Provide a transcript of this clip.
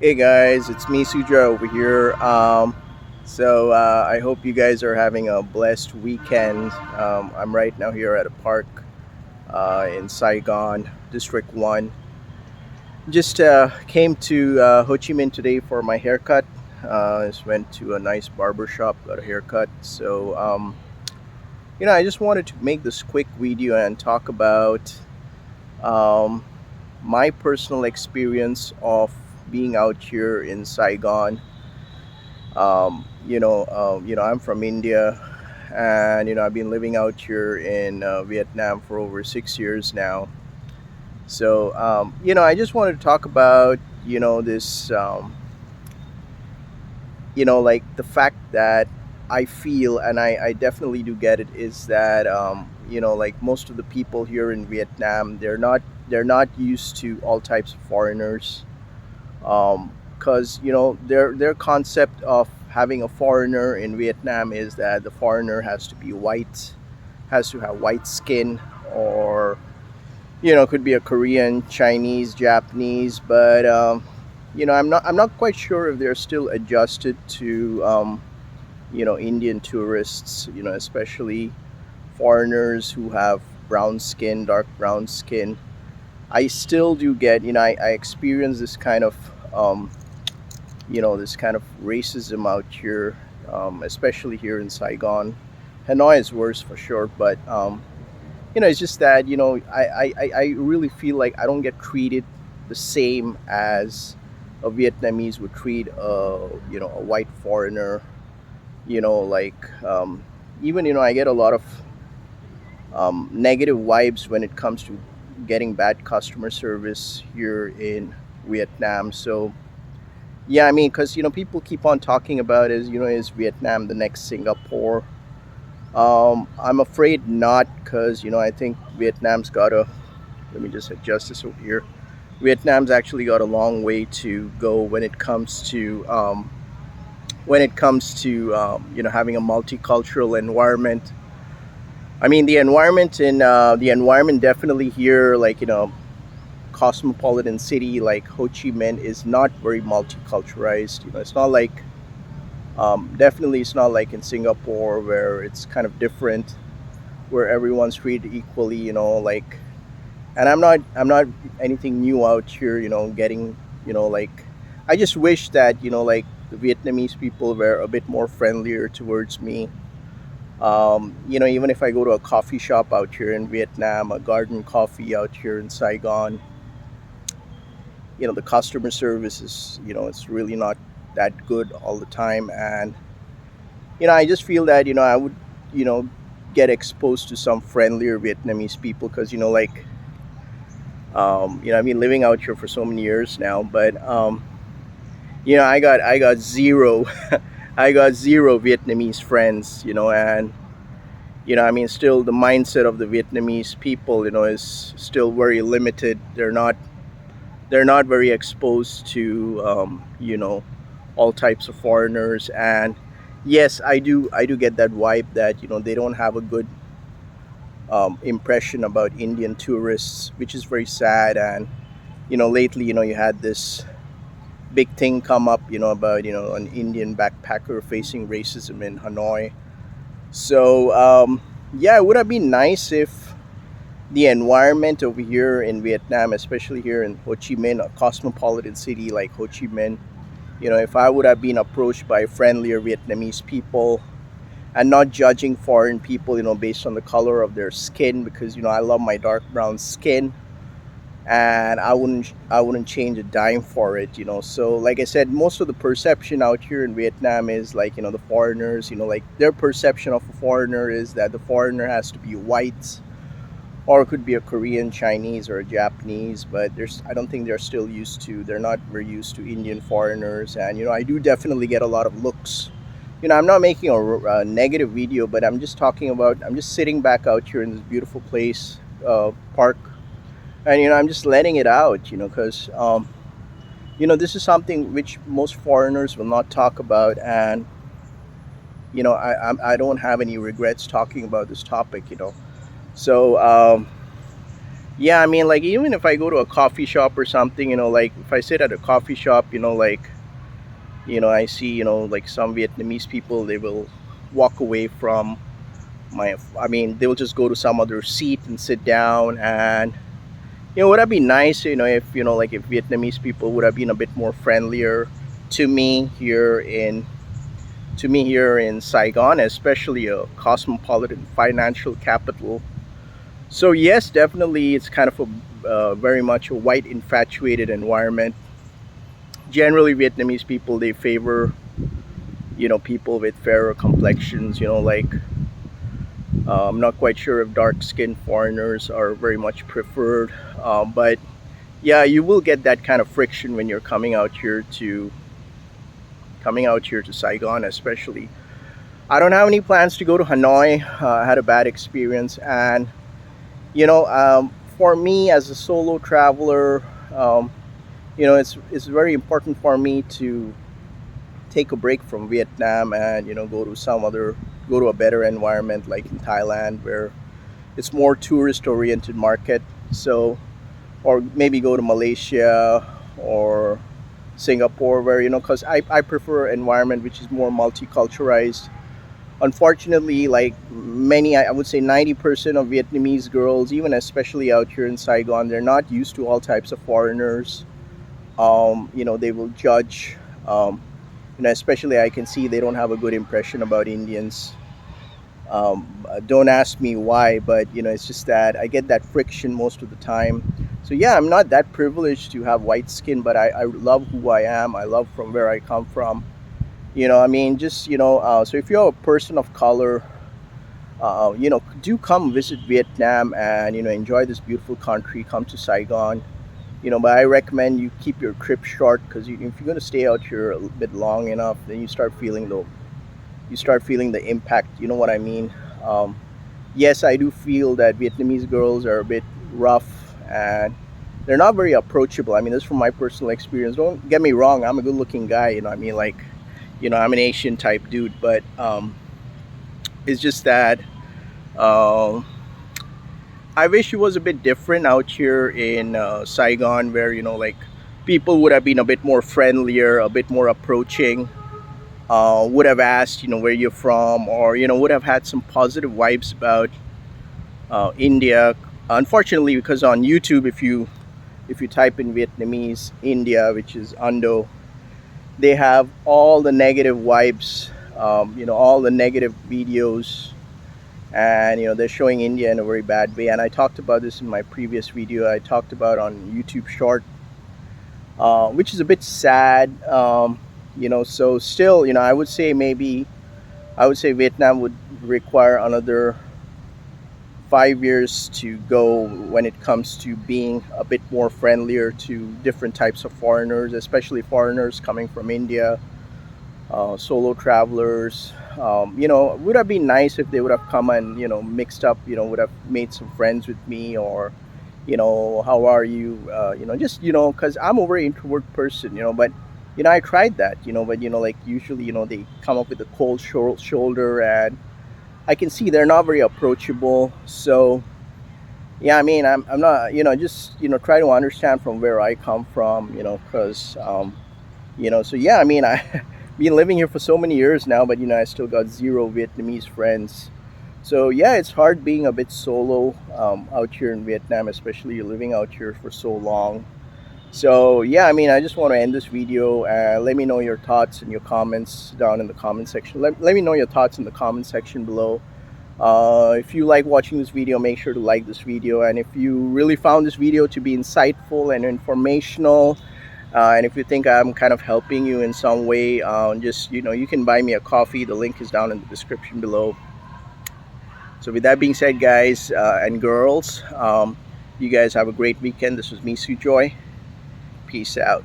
Hey guys, it's me Suja over here. I hope you guys are having a blessed weekend. I'm right now here at a park in Saigon, District 1. Just came to Ho Chi Minh today for my haircut. Just went to a nice barber shop, got a haircut. I just wanted to make this quick video and talk about um, my personal experience of being out here in Saigon. I'm from India, and I've been living out here in Vietnam for over 6 years now. I just wanted to talk about this, like the fact that I feel, and I definitely do get it, is that like most of the people here in Vietnam, they're not used to all types of foreigners, because their concept of having a foreigner in Vietnam is that the foreigner has to be white, has to have white skin, or could be a Korean, Chinese, Japanese, but I'm not quite sure if they're still adjusted to Indian tourists, especially foreigners who have brown skin, dark brown skin. I still do get, I experience this kind of this kind of racism out here, especially here in Saigon. Hanoi is worse for sure, but it's just that I really feel like I don't get treated the same as a Vietnamese would treat a white foreigner. Even I get a lot of negative vibes when it comes to getting bad customer service here in Vietnam. So yeah, I mean, because people keep on talking about is Vietnam the next Singapore? I'm afraid not, because I think Vietnam's got a. Let me just adjust this over here. Vietnam's actually got a long way to go when it comes to having a multicultural environment. I mean, the environment definitely here, like cosmopolitan city like Ho Chi Minh is not very multiculturalized. It's not like definitely it's not like in Singapore where it's kind of different, where everyone's treated equally. And I'm not anything new out here. Getting like I just wish that like the Vietnamese people were a bit more friendlier towards me. Even if I go to a coffee shop out here in Vietnam, a garden coffee out here in Saigon, the customer service is it's really not that good all the time. And I just feel that I would you know get exposed to some friendlier Vietnamese people, because I've been living out here for so many years now, but I got zero I got zero Vietnamese friends. And I mean, still the mindset of the Vietnamese people is still very limited. They're not very exposed to all types of foreigners. And yes, I do get that vibe that they don't have a good impression about Indian tourists, which is very sad. And lately you had this big thing come up about an Indian backpacker facing racism in Hanoi. So it would have been nice if the environment over here in Vietnam, especially here in Ho Chi Minh, a cosmopolitan city like Ho Chi Minh, if I would have been approached by friendlier Vietnamese people and not judging foreign people, based on the color of their skin, because I love my dark brown skin, and I wouldn't change a dime for it. So like I said, most of the perception out here in Vietnam is like the foreigners, like their perception of a foreigner is that the foreigner has to be white, or it could be a Korean, Chinese, or a Japanese. But I don't think they're not very used to Indian foreigners. And I do definitely get a lot of looks. I'm not making a negative video, but I'm just sitting back out here in this beautiful place, park, and I'm just letting it out, because this is something which most foreigners will not talk about. And I don't have any regrets talking about this topic. So Yeah, I mean, like even if I go to a coffee shop or something, like if I sit at a coffee shop, like I see, like some Vietnamese people, they will walk away from my. I mean, they will just go to some other seat and sit down. And would that be nice? If like if Vietnamese people would have been a bit more friendlier to me here in Saigon, especially a cosmopolitan financial capital. So yes, definitely, it's kind of a very much a white infatuated environment. Generally, Vietnamese people, they favor people with fairer complexions. Like I'm not quite sure if dark skinned foreigners are very much preferred, but yeah, you will get that kind of friction when you're coming out here to Saigon, especially. I don't have any plans to go to Hanoi. I had a bad experience, and you know, for me as a solo traveler, it's very important for me to take a break from Vietnam and go to a better environment like in Thailand where it's more tourist oriented market. So, or maybe go to Malaysia or Singapore where because I prefer environment which is more multiculturalized. Unfortunately, like many, I would say 90% of Vietnamese girls, even especially out here in Saigon, they're not used to all types of foreigners. They will judge. Especially I can see they don't have a good impression about Indians. Don't ask me why, but it's just that I get that friction most of the time. So yeah, I'm not that privileged to have white skin, but I love who I am. I love from where I come from. I mean, just so if you're a person of color, do come visit Vietnam and enjoy this beautiful country. Come to Saigon. But I recommend you keep your trip short because if you're going to stay out here a little bit long enough, then you start feeling the impact. You know what I mean? Yes, I do feel that Vietnamese girls are a bit rough and they're not very approachable. I mean, this is from my personal experience. Don't get me wrong, I'm a good looking guy. I mean, like, I'm an Asian type dude, but it's just that um, I wish it was a bit different out here in Saigon, where like people would have been a bit more friendlier, a bit more approaching. Would have asked, where you're from, or would have had some positive vibes about India. Unfortunately, because on YouTube, if you type in Vietnamese India, which is Ando, they have all the negative vibes, all the negative videos, and they're showing India in a very bad way. And I talked about this in my previous video. I talked about on YouTube Short, which is a bit sad. So still, I would say Vietnam would require another 5 years to go when it comes to being a bit more friendlier to different types of foreigners, especially foreigners coming from India, solo travelers. Would have been nice if they would have come and mixed up. Would have made some friends with me, or how are you? Just because I'm a very introvert person. But I tried that. But like usually they come up with a cold shoulder, and I can see they're not very approachable. So yeah, I mean, I'm not, just try to understand from where I come from. Because so yeah, I mean, I been living here for so many years now, but I still got zero Vietnamese friends. So yeah, it's hard being a bit solo out here in Vietnam, especially living out here for so long. So yeah, I mean, I just want to end this video. Let me know your thoughts and your comments down in the comment section. Let me know your thoughts in the comment section below. If you like watching this video, make sure to like this video. And if you really found this video to be insightful and informational, and if you think I'm kind of helping you in some way, just you can buy me a coffee. The link is down in the description below. So with that being said, guys and girls, you guys have a great weekend. This was me, Sujoy. Peace out.